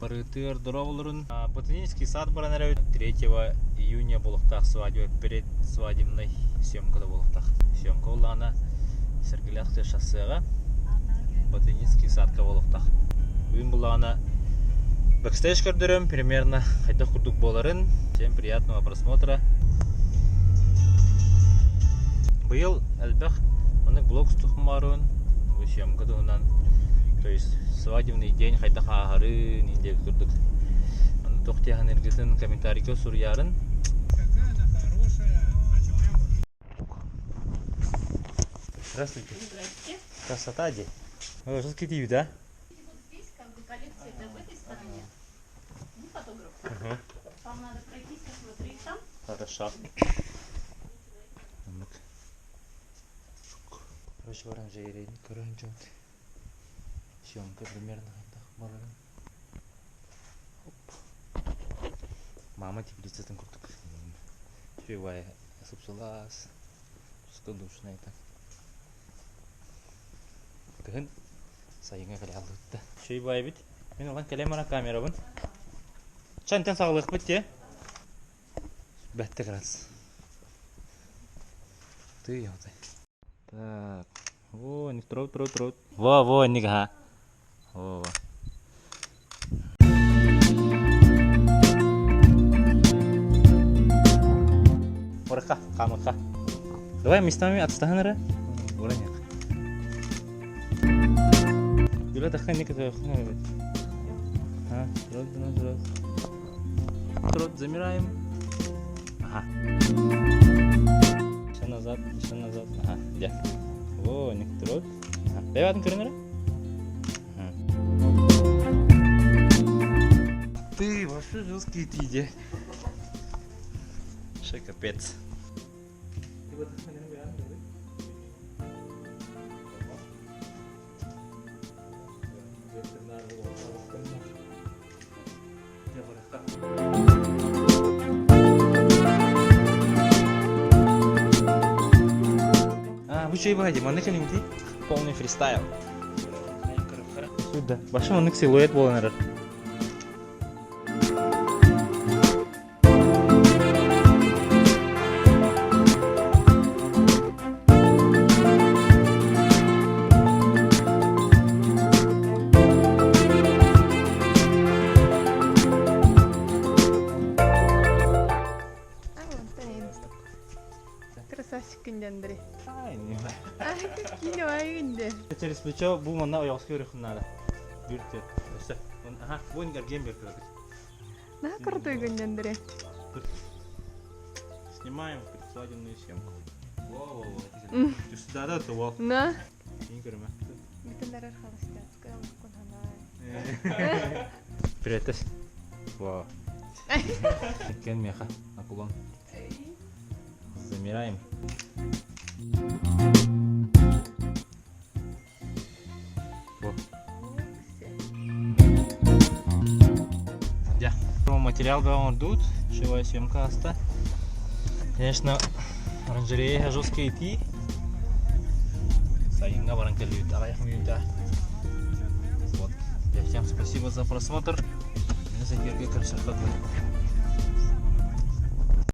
Парытыр дроволырын. Ботанический сад баранарают 3 июня болуктах свадьба перед свадебной съемкада болуктах. Съемка улана Сергеляхты шоссега Ботанический садка болуктах. Бүгін булана бэкстейдж көрдөрөм, примерно хайда курдук боларын. Всем приятного просмотра. Быйыл әлбәх моны блог стухмарын. Бу съемкада унан, то есть свадебный день хайда хагарын инде көрдүк. Аны токтяхан эргесин комментарийге сурьярын. Какая она хорошая. Здравствуйте. Здрасте. Красота, где? О, что такие, да? Вот здесь как бы коллекция это в этой стороне. Ну, фотограф. Вам надо пройтись, посмотреть там. Хорошо. Короче, варам жайрейни, көрөн жон. Съемка примерно так барам. Мама теплицатын курдук. Шевая супсулас. Скандушная так. Кын сайыңа келе алды. Шевая бит. Мен алган келемана камерабын. Чантан саглык битте. Бәтте крас. Ты яуды. Так. О, ник троут. Во, ник ха. О. Орка, камака. Давай местами отстанера. Ураняк. Юля дахай ник это. А, троут, замираем. Ага. Еще назад. Ага, где? О, ник троут. Ага. Дай ватн көрінер? Ты вообще жесткий тиде. Шай капец. Вы что и бади, манек не уйти? Полный фристайл. Сюда. Башы манек силуэт боланар. Красавчик күндендіре. Ай, не знаю. Ай, какие айгынды. Через плечо бұл мана ояқсы көрек надо. Бürtер. Все. Ага, вон гарген бер көрдік. На крутой күндендіре. Снимаем предсвадебную съемку. Во. Ты сюда да, то во. На. Не көрме. Бүтіндер арқалыстар. Көм ханай. Привет. Во. Кен меха. Акулон. Замираем. Во. Да. Материал вам ждут. Живая съемка оста. Конечно, оранжерея жесткие идти. Сайынга баранкали давай минута. Вот. Я всем спасибо за просмотр. Меня за Георгий Красотка.